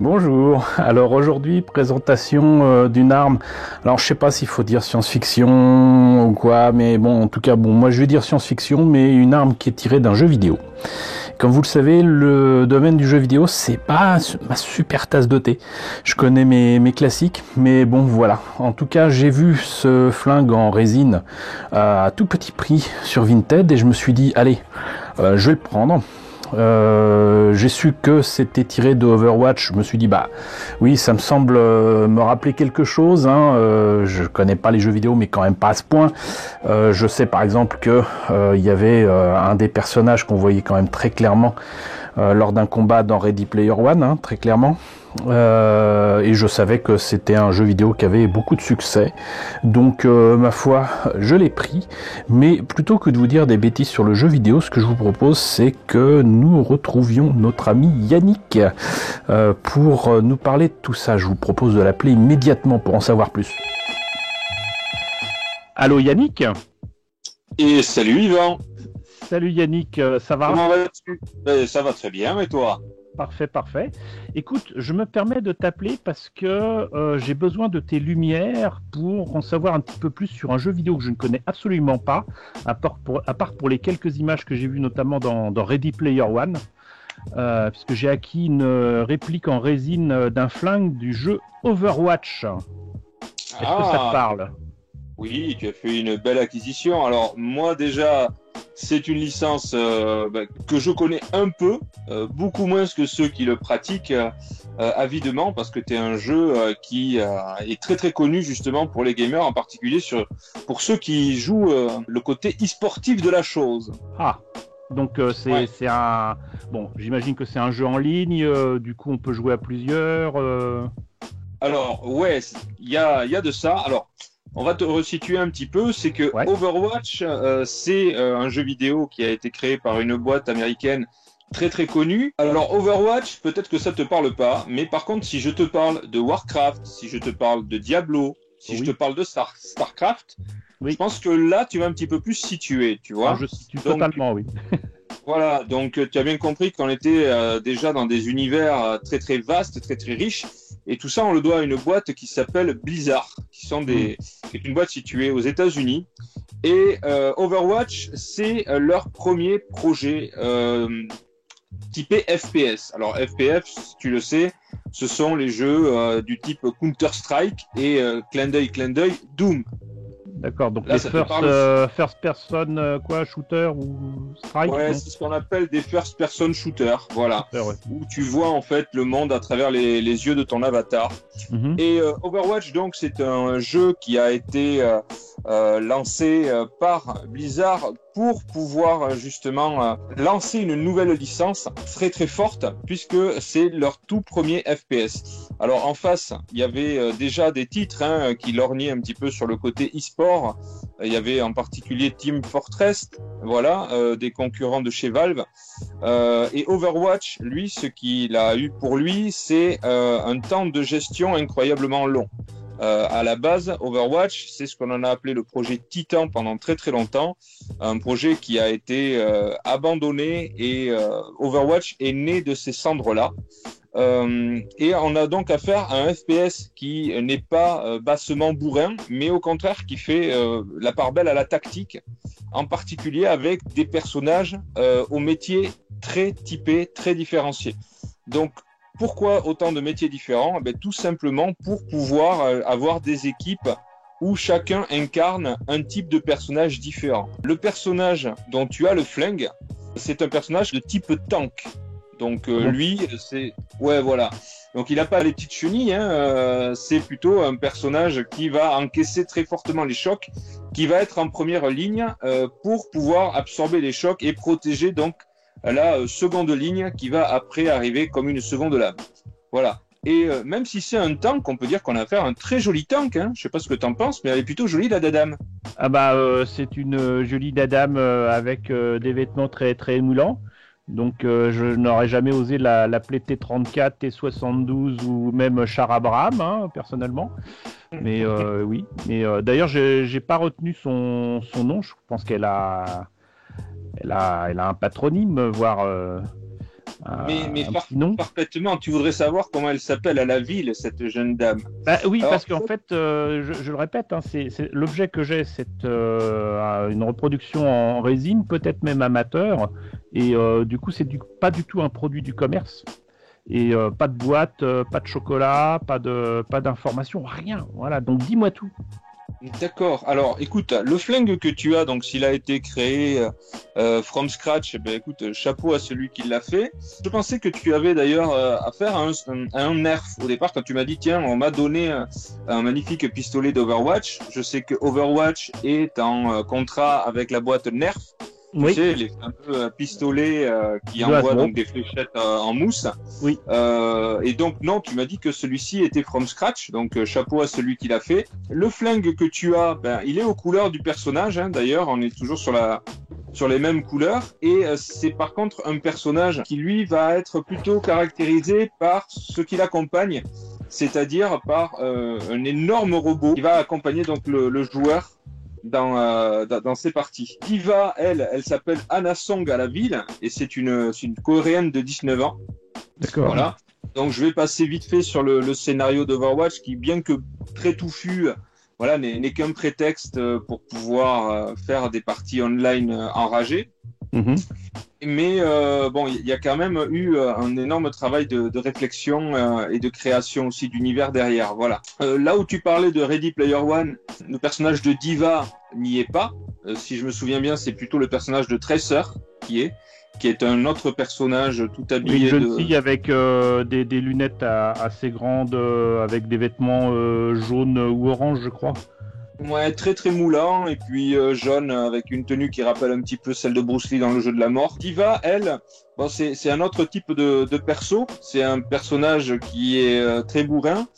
Bonjour, alors aujourd'hui présentation d'une arme, alors je sais pas s'il faut dire science-fiction ou quoi, mais bon en tout cas moi je vais dire science-fiction, mais une arme qui est tirée d'un jeu vidéo. Comme vous le savez, le domaine du jeu vidéo c'est pas ma super tasse de thé. Je connais mes classiques, mais bon voilà, en tout cas j'ai vu ce flingue en résine à tout petit prix sur Vinted et je me suis dit allez, je vais le prendre. J'ai su que c'était tiré de Overwatch. Je me suis dit bah oui, ça me semble me rappeler quelque chose. Je connais pas les jeux vidéo, mais quand même pas à ce point. Je sais par exemple que il y avait un des personnages qu'on voyait quand même très clairement lors d'un combat dans Ready Player One, très clairement. Et je savais que c'était un jeu vidéo qui avait beaucoup de succès, donc ma foi je l'ai pris. Mais plutôt que de vous dire des bêtises sur le jeu vidéo, ce que je vous propose c'est que nous retrouvions notre ami Yannick pour nous parler de tout ça. Je vous propose de l'appeler immédiatement pour en savoir plus. Allô Yannick? Et salut Yvan, Salut Yannick, ça va? comment vas-tu? Ça va très bien, et toi? Parfait, parfait. Écoute, je me permets de t'appeler parce que j'ai besoin de tes lumières pour en savoir un petit peu plus sur un jeu vidéo que je ne connais absolument pas, à part pour les quelques images que j'ai vues notamment dans Ready Player One, puisque j'ai acquis une réplique en résine d'un flingue du jeu Overwatch. Est-ce que ça te Ah, parle? oui, tu as fait une belle acquisition. Alors moi déjà, c'est une licence que je connais un peu, beaucoup moins que ceux qui le pratiquent avidement, parce que c'est un jeu qui est très très connu justement pour les gamers, en particulier pour ceux qui jouent le côté e-sportif de la chose. Ah, donc Ouais. c'est un... Bon, j'imagine que c'est un jeu en ligne, du coup on peut jouer à plusieurs. Alors ouais, il y a de ça. Alors on va te resituer un petit peu, c'est que Ouais. Overwatch, c'est un jeu vidéo qui a été créé par une boîte américaine très très connue. Alors Overwatch, peut-être que ça te parle pas, mais par contre si je te parle de Warcraft, si je te parle de Diablo, si je te Oui, parle de Starcraft, je oui. pense que là tu vas un petit peu plus situé, tu Ah, vois. je situe Donc totalement, oui. voilà, donc tu as bien compris qu'on était déjà dans des univers très très vastes, très très riches, et tout ça on le doit à une boîte qui s'appelle Blizzard, Hmm. qui est une boîte située aux États-Unis. Et Overwatch, c'est leur premier projet typé FPS. Alors FPS, si tu le sais, ce sont les jeux du type Counter-Strike et clin d'œil Doom. D'accord, donc Là, les ça te parle aussi. first person, quoi, shooter ou strike, Ouais, non? c'est ce qu'on appelle des first-person shooters, voilà, Shooter, ouais. où tu vois en fait le monde à travers les yeux de ton avatar. Mhm. Et Overwatch, donc, c'est un jeu qui a été lancé par Blizzard pour pouvoir justement lancer une nouvelle licence très très forte, puisque c'est leur tout premier FPS. Alors en face, il y avait déjà des titres qui lorgnaient un petit peu sur le côté e-sport. Il y avait en particulier Team Fortress, voilà, des concurrents de chez Valve. Et Overwatch, lui, ce qu'il a eu pour lui, c'est un temps de gestion incroyablement long. À la base, Overwatch, c'est ce qu'on en a appelé le projet Titan pendant très très longtemps, un projet qui a été abandonné et Overwatch est né de ces cendres-là. Et on a donc affaire à un FPS qui n'est pas bassement bourrin, mais au contraire qui fait la part belle à la tactique, en particulier avec des personnages au métier très typés, très différenciés. Donc, pourquoi autant de métiers différents? Tout simplement pour pouvoir avoir des équipes où chacun incarne un type de personnage différent. Le personnage dont tu as le flingue, c'est un personnage de type tank. Donc Ah bon? lui, c'est... Ouais, voilà. Donc il n'a pas les petites chenilles, c'est plutôt un personnage qui va encaisser très fortement les chocs, qui va être en première ligne pour pouvoir absorber les chocs et protéger donc la seconde ligne qui va après arriver comme une seconde lame. Voilà. Et même si c'est un tank, on peut dire qu'on a affaire à un très joli tank. Je sais pas ce que tu en penses, mais elle est plutôt jolie la Dadam. Ah bah, c'est une jolie dame avec des vêtements très très émoulants. Donc je n'aurais jamais osé l'appeler T34, T72 ou même Char Abraham, personnellement. Mais oui. Mais d'ailleurs, j'ai pas retenu son nom. Je pense qu'elle a un patronyme, voire. Mais un petit nom. parfaitement, tu voudrais savoir comment elle s'appelle à la ville, cette jeune dame. Bah, oui, Alors, parce qu'en fait, je le répète, hein, l'objet que j'ai, c'est une reproduction en résine, peut-être même amateur, et du coup, pas du tout un produit du commerce. Et pas de boîte, pas de chocolat, pas d'information, rien. Voilà, donc dis-moi tout. d'accord. Alors, écoute, le flingue que tu as, donc s'il a été créé from scratch, eh ben, écoute, chapeau à celui qui l'a fait. Je pensais que tu avais d'ailleurs affaire à un nerf au départ quand tu m'as dit, tiens, on m'a donné un magnifique pistolet d'Overwatch. Je sais que Overwatch est en contrat avec la boîte Nerf. Tu Oui, sais, les fameux pistolets qui de envoient Hasbro. donc des fléchettes en mousse. Oui, Et donc non, tu m'as dit que celui-ci était from scratch, donc chapeau à celui qui l'a fait. Le flingue que tu as, ben, il est aux couleurs du personnage, hein, d'ailleurs, on est toujours sur les mêmes couleurs. Et c'est par contre un personnage qui lui va être plutôt caractérisé par ce qui l'accompagne, c'est-à-dire par un énorme robot qui va accompagner donc le joueur dans ces parties. Diva, elle s'appelle Anna Song à la ville et c'est une coréenne de 19 ans. d'accord. Voilà. Donc je vais passer vite fait sur le scénario d'Overwatch qui, bien que très touffu, voilà, n'est qu'un prétexte pour pouvoir faire des parties online enragées. Mhm. Mais bon, il y a quand même eu un énorme travail de réflexion et de création aussi d'univers derrière. Voilà. Là où tu parlais de Ready Player One, le personnage de Diva n'y est pas. Si je me souviens bien, c'est plutôt le personnage de Tracer qui est un autre personnage tout Une habillé jeune de. fille avec des lunettes assez grandes, avec des vêtements jaunes ou orange, je crois. Ouais, très très moulant et puis jaune avec une tenue qui rappelle un petit peu celle de Bruce Lee dans le jeu de la mort. Diva, elle, bon, c'est un autre type de perso. C'est un personnage qui est très bourrin,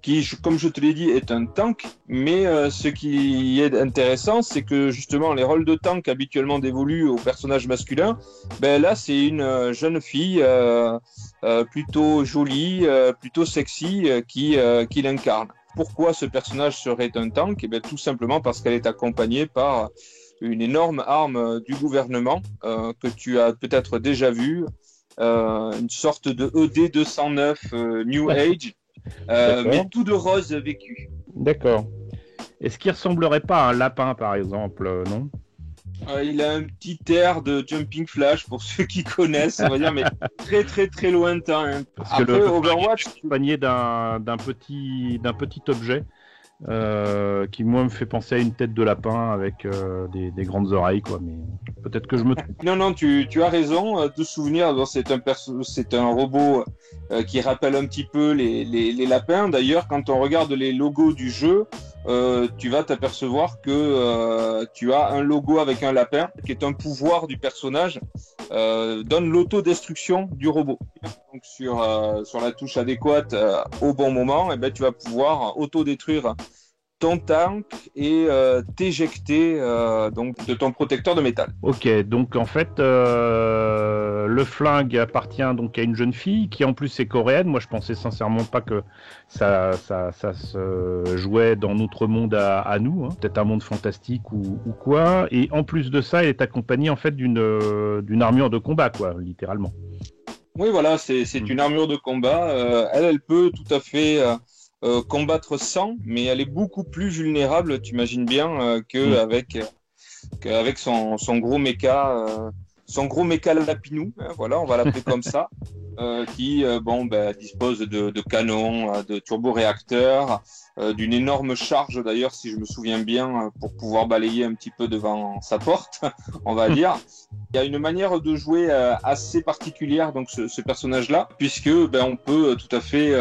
qui, comme je te l'ai dit, est un tank. Mais ce qui est intéressant, c'est que justement les rôles de tank habituellement dévolus aux personnages masculins, ben là c'est une jeune fille plutôt jolie, plutôt sexy qui l'incarne. Pourquoi ce personnage serait un tank? Eh bien, tout simplement parce qu'elle est accompagnée par une énorme arme du gouvernement que tu as peut-être déjà vue, une sorte de ED-209 New Age, mais tout de rose vécu. D'accord. Est-ce qu'il ressemblerait pas à un lapin, par exemple, non? Il a un petit air de Jumping Flash pour ceux qui connaissent, on va dire, mais très très très lointain. Hein. Parce que Après, le Overwatch, est accompagné d'un petit objet qui, moi, me fait penser à une tête de lapin avec des grandes oreilles, quoi. Mais peut-être que je me trompe. non, non, tu as raison de souvenir. C'est un robot qui rappelle un petit peu les lapins. D'ailleurs, quand on regarde les logos du jeu, tu vas t'apercevoir que tu as un logo avec un lapin, qui est un pouvoir du personnage, donne l'autodestruction du robot. Donc sur la touche adéquate au bon moment, et ben, tu vas pouvoir autodétruire ton tank et t'éjecter donc de ton protecteur de métal. Ok, donc en fait, le flingue appartient donc à une jeune fille qui en plus est coréenne. Moi, je pensais sincèrement pas que ça se jouait dans notre monde à nous, hein. Peut-être un monde fantastique ou quoi. Et en plus de ça, elle est accompagnée en fait d'une armure de combat, quoi, littéralement. Oui, voilà, c'est une armure de combat. Elle peut tout à fait combattre sans, mais elle est beaucoup plus vulnérable, tu imagines bien, qu'avec son gros méca lapinou, hein, voilà, on va l'appeler comme ça, qui dispose de canons, de turboréacteurs, d'une énorme charge d'ailleurs, si je me souviens bien, pour pouvoir balayer un petit peu devant sa porte, on va dire. Il y a une manière de jouer assez particulière, donc ce personnage-là, puisque on peut tout à fait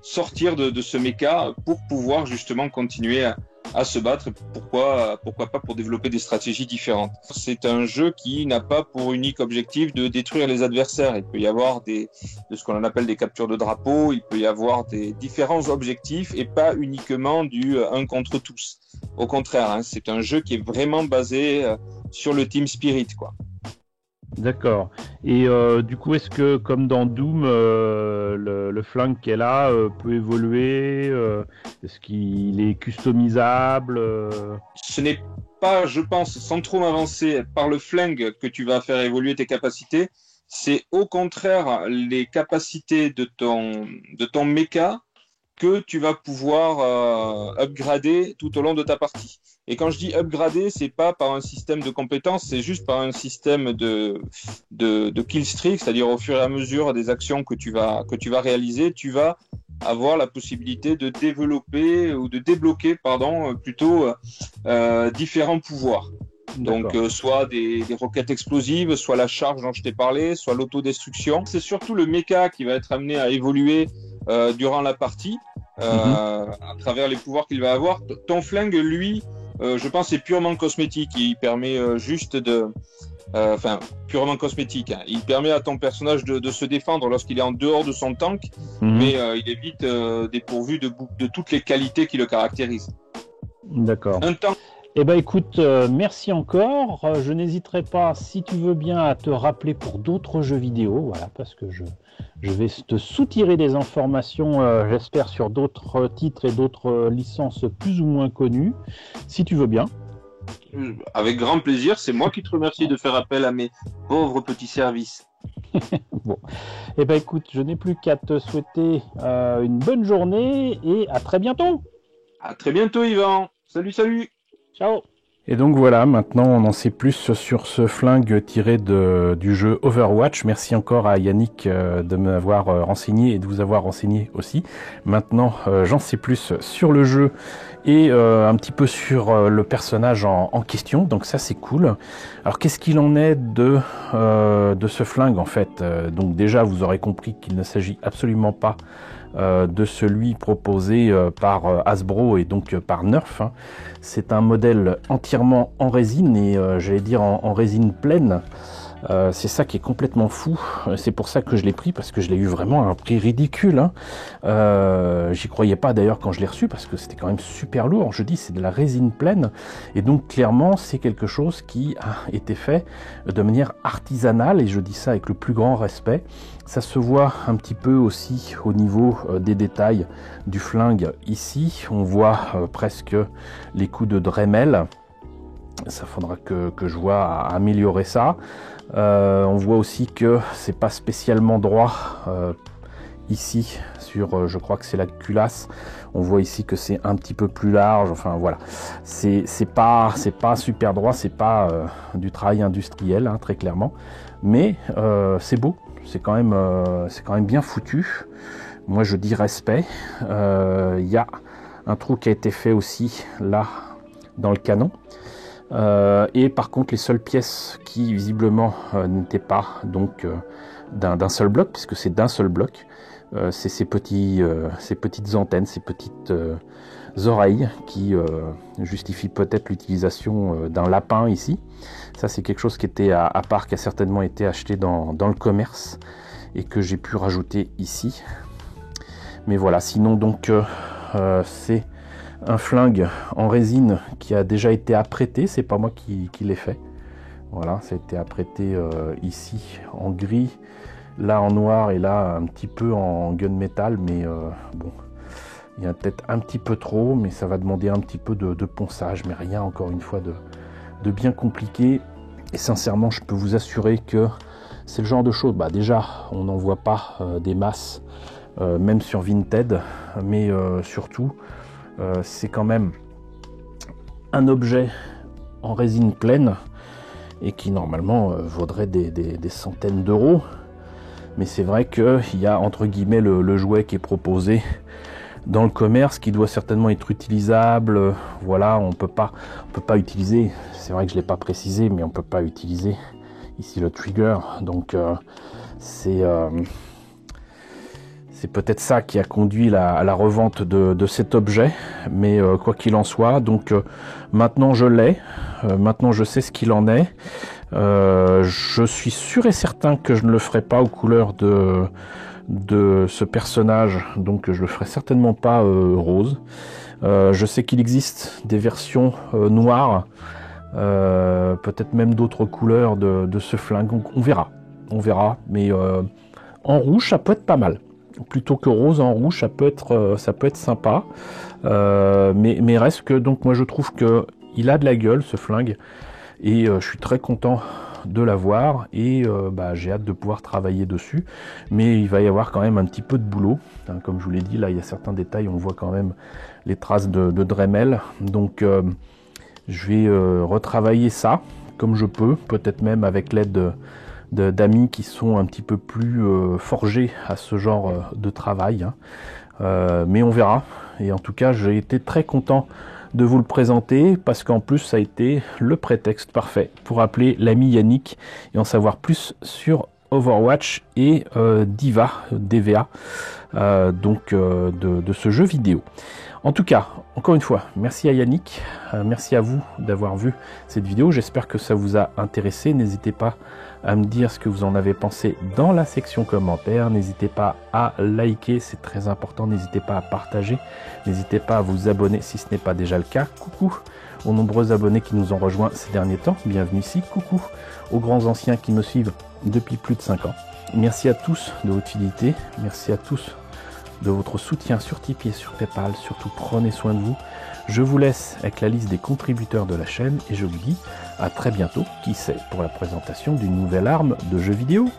sortir de ce méca pour pouvoir justement continuer à se battre. Pourquoi pas pour développer des stratégies différentes. C'est un jeu qui n'a pas pour unique objectif de détruire les adversaires. Il peut y avoir de ce qu'on appelle des captures de drapeau, il peut y avoir des différents objectifs et pas uniquement du un contre tous. Au contraire, hein, c'est un jeu qui est vraiment basé sur le team spirit, quoi. D'accord. Et du coup, est-ce que, comme dans Doom, le flingue qu'elle a peut évoluer est-ce qu'il est customisable Ce n'est pas, je pense, sans trop m'avancer, par le flingue que tu vas faire évoluer tes capacités, c'est au contraire les capacités de ton mecha que tu vas pouvoir upgrader tout au long de ta partie. Et quand je dis upgrader, c'est pas par un système de compétences, c'est juste par un système de kill streak, c'est-à-dire au fur et à mesure des actions que tu vas réaliser, tu vas avoir la possibilité de développer ou de débloquer, pardon, plutôt différents pouvoirs. Donc, soit des roquettes explosives, soit la charge dont je t'ai parlé, soit l'autodestruction. C'est surtout le mecha qui va être amené à évoluer durant la partie, à travers les pouvoirs qu'il va avoir. Ton flingue, lui, je pense, c'est purement cosmétique. Il permet juste de... Enfin, purement cosmétique. Hein. Il permet à ton personnage de se défendre lorsqu'il est en dehors de son tank, mais il est vite dépourvu de toutes les qualités qui le caractérisent. D'accord. Un tank. Eh ben écoute, merci encore. Je n'hésiterai pas, si tu veux bien, à te rappeler pour d'autres jeux vidéo, voilà, parce que je vais te soutirer des informations, j'espère, sur d'autres titres et d'autres licences plus ou moins connues, si tu veux bien. Avec grand plaisir, c'est moi qui te remercie de faire appel à mes pauvres petits services. Bon, eh ben écoute, je n'ai plus qu'à te souhaiter une bonne journée et à très bientôt. À très bientôt, Yvan. Salut, salut. Ciao. Et donc voilà, maintenant on en sait plus sur ce flingue tiré du jeu Overwatch. Merci encore à Yannick de m'avoir renseigné et de vous avoir renseigné aussi. Maintenant j'en sais plus sur le jeu et un petit peu sur le personnage en question, donc ça c'est cool. Alors qu'est-ce qu'il en est de ce flingue en fait? Donc déjà vous aurez compris qu'il ne s'agit absolument pas de celui proposé par Hasbro et donc par Nerf. Hein. C'est un modèle entièrement en résine et j'allais dire en résine pleine. C'est ça qui est complètement fou. C'est pour ça que je l'ai pris, parce que je l'ai eu vraiment à un prix ridicule. Hein. J'y croyais pas d'ailleurs quand je l'ai reçu, parce que c'était quand même super lourd. Je dis, c'est de la résine pleine. Et donc clairement, c'est quelque chose qui a été fait de manière artisanale. Et je dis ça avec le plus grand respect. Ça se voit un petit peu aussi au niveau des détails du flingue ici. On voit presque les coups de Dremel. Ça faudra que je vois à améliorer ça. On voit aussi que c'est pas spécialement droit ici sur, je crois que c'est la culasse. On voit ici que c'est un petit peu plus large. Enfin voilà, c'est pas super droit, c'est pas du travail industriel hein, très clairement. Mais c'est beau, c'est quand même bien foutu. Moi je dis respect. Il y a un trou qui a été fait aussi là dans le canon. Et par contre les seules pièces qui visiblement n'étaient pas donc d'un seul bloc, puisque c'est d'un seul bloc, c'est ces petites antennes, ces petites oreilles qui justifient peut-être l'utilisation d'un lapin ici. Ça c'est quelque chose qui était à part, qui a certainement été acheté dans le commerce et que j'ai pu rajouter ici. Mais voilà, sinon donc c'est un flingue en résine qui a déjà été apprêté, c'est pas moi qui l'ai fait. Voilà, ça a été apprêté ici en gris, là en noir et là un petit peu en gunmetal, mais bon, il y a peut-être un petit peu trop, mais ça va demander un petit peu de ponçage, mais rien encore une fois de bien compliqué. Et sincèrement, je peux vous assurer que c'est le genre de choses, bah déjà, on n'en voit pas des masses, même sur Vinted, mais surtout, c'est quand même un objet en résine pleine et qui normalement vaudrait des centaines d'euros. Mais c'est vrai qu'il y a entre guillemets le jouet qui est proposé dans le commerce qui doit certainement être utilisable. Voilà, on peut pas utiliser, c'est vrai que je l'ai pas précisé, mais on peut pas utiliser ici le trigger. Donc c'est peut-être ça qui a conduit à la revente de cet objet, mais quoi qu'il en soit, donc maintenant je l'ai, maintenant je sais ce qu'il en est. Je suis sûr et certain que je ne le ferai pas aux couleurs de ce personnage, donc je le ferai certainement pas rose. Je sais qu'il existe des versions noires, peut-être même d'autres couleurs de ce flingue, donc on verra, mais en rouge ça peut être pas mal. Plutôt que rose, en rouge ça peut être sympa, mais reste que donc moi je trouve que il a de la gueule ce flingue et je suis très content de l'avoir et j'ai hâte de pouvoir travailler dessus, mais il va y avoir quand même un petit peu de boulot. Comme je vous l'ai dit, là il y a certains détails, on voit quand même les traces de Dremel, donc je vais retravailler ça comme je peux, peut-être même avec l'aide d'amis qui sont un petit peu plus forgés à ce genre de travail, mais on verra. Et en tout cas, j'ai été très content de vous le présenter parce qu'en plus ça a été le prétexte parfait pour appeler l'ami Yannick et en savoir plus sur Overwatch et DIVA de ce jeu vidéo. En tout cas, encore une fois, merci à Yannick, merci à vous d'avoir vu cette vidéo, j'espère que ça vous a intéressé. N'hésitez pas à me dire ce que vous en avez pensé dans la section commentaires, n'hésitez pas à liker, c'est très important, n'hésitez pas à partager, n'hésitez pas à vous abonner si ce n'est pas déjà le cas. Coucou aux nombreux abonnés qui nous ont rejoints ces derniers temps, bienvenue ici, coucou aux grands anciens qui me suivent depuis plus de 5 ans. Merci à tous de votre fidélité, merci à tous de votre soutien sur Tipeee et sur Paypal, surtout prenez soin de vous. Je vous laisse avec la liste des contributeurs de la chaîne et je vous dis à très bientôt, qui sait, pour la présentation d'une nouvelle arme de jeu vidéo.